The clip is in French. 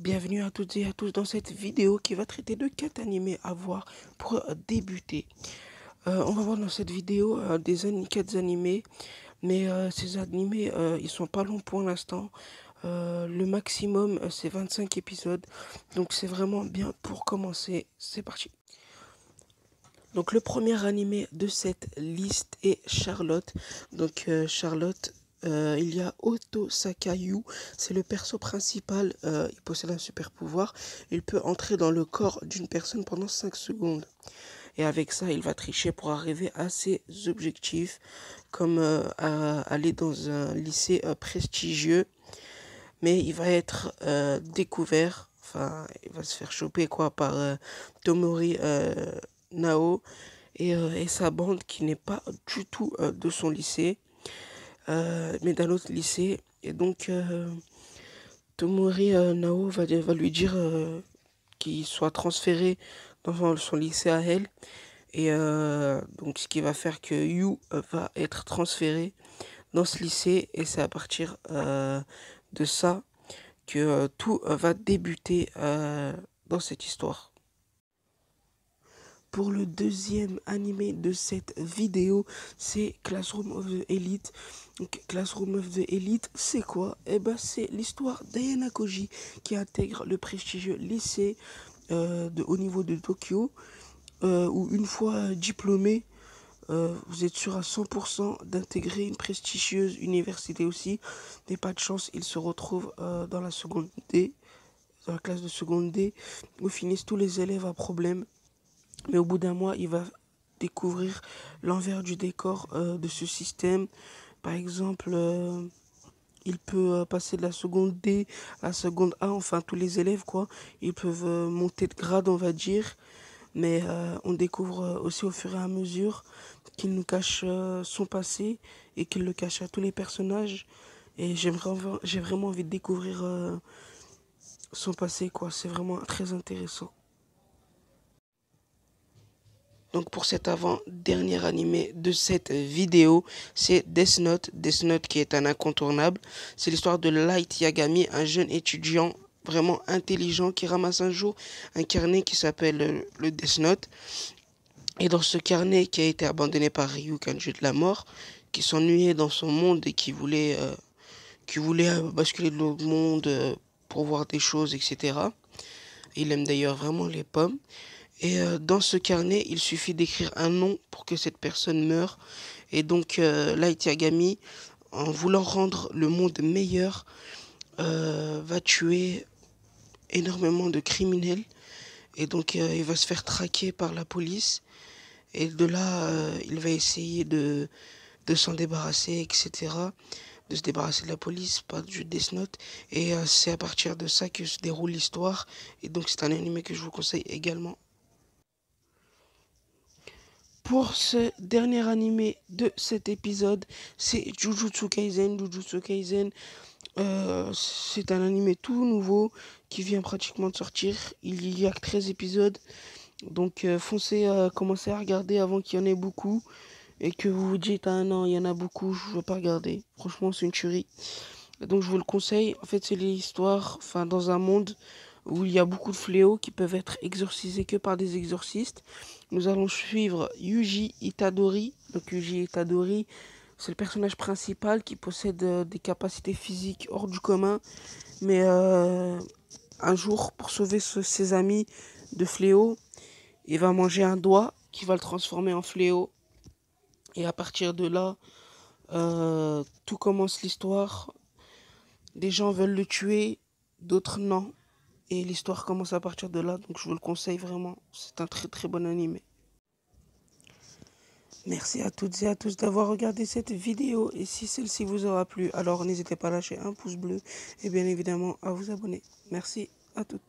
Bienvenue à toutes et à tous dans cette vidéo qui va traiter de 4 animés à voir pour débuter. On va voir dans cette vidéo 4 animés, mais ces animés ils sont pas longs pour l'instant. Le maximum c'est 25 épisodes, donc c'est vraiment bien pour commencer. C'est parti. Donc le premier animé de cette liste est Charlotte. Donc Charlotte, il y a Oto Sakayu, c'est le perso principal, il possède un super pouvoir, il peut entrer dans le corps d'une personne pendant 5 secondes. Et avec ça, il va tricher pour arriver à ses objectifs, comme aller dans un lycée prestigieux. Mais il va être découvert, enfin, il va se faire choper quoi par Tomori Nao et sa bande qui n'est pas du tout de son lycée, mais d'un autre lycée. Et donc, Tomori Nao va lui dire qu'il soit transféré dans son lycée à elle. Et donc, ce qui va faire que Yu va être transféré dans ce lycée. Et c'est à partir de ça que tout va débuter dans cette histoire. Pour le deuxième animé de cette vidéo, c'est Classroom of the Elite. Donc, Classroom of the Elite, c'est quoi? Eh ben, c'est l'histoire d'Ayana Koji qui intègre le prestigieux lycée de haut niveau de Tokyo, où une fois diplômé, vous êtes sûr à 100% d'intégrer une prestigieuse université aussi. Mais pas de chance, il se retrouve dans la seconde D, dans la classe de seconde D, où finissent tous les élèves à problème. Mais au bout d'un mois, il va découvrir l'envers du décor de ce système. Par exemple, il peut passer de la seconde D à la seconde A, enfin tous les élèves quoi. Ils peuvent monter de grade, on va dire. Mais on découvre aussi au fur et à mesure qu'il nous cache son passé et qu'il le cache à tous les personnages. Et j'ai vraiment envie de découvrir son passé quoi. C'est vraiment très intéressant. Donc pour cet avant-dernier animé de cette vidéo, c'est Death Note. Death Note qui est un incontournable. C'est l'histoire de Light Yagami, un jeune étudiant vraiment intelligent qui ramasse un jour un carnet qui s'appelle le Death Note. Et dans ce carnet qui a été abandonné par Ryu, Kanji de la mort, qui s'ennuyait dans son monde et qui voulait basculer de l'autre monde pour voir des choses, etc. Il aime d'ailleurs vraiment les pommes. Et dans ce carnet, il suffit d'écrire un nom pour que cette personne meure. Et donc, Light Yagami, en voulant rendre le monde meilleur, va tuer énormément de criminels. Et donc, il va se faire traquer par la police. Et de là, il va essayer de s'en débarrasser, etc. De se débarrasser de la police, pas du Death Note. Et c'est à partir de ça que se déroule l'histoire. Et donc, c'est un anime que je vous conseille également. Pour ce dernier animé de cet épisode, c'est Jujutsu Kaisen. Jujutsu Kaisen, c'est un animé tout nouveau qui vient pratiquement de sortir. Il y a que 13 épisodes. Donc foncez, commencez à regarder avant qu'il y en ait beaucoup. Et que vous vous dites, ah non, il y en a beaucoup, je ne veux pas regarder. Franchement, c'est une tuerie. Donc je vous le conseille. En fait, c'est l'histoire, enfin, dans un monde où il y a beaucoup de fléaux qui peuvent être exorcisés que par des exorcistes. Nous allons suivre Yuji Itadori. Donc Yuji Itadori, c'est le personnage principal qui possède des capacités physiques hors du commun. Mais un jour, pour sauver ses amis de fléaux, il va manger un doigt qui va le transformer en fléau. Et à partir de là, tout commence l'histoire. Des gens veulent le tuer, d'autres non. Et l'histoire commence à partir de là, donc je vous le conseille vraiment. C'est un très très bon animé. Merci à toutes et à tous d'avoir regardé cette vidéo. Et si celle-ci vous aura plu, alors n'hésitez pas à lâcher un pouce bleu et bien évidemment à vous abonner. Merci à toutes.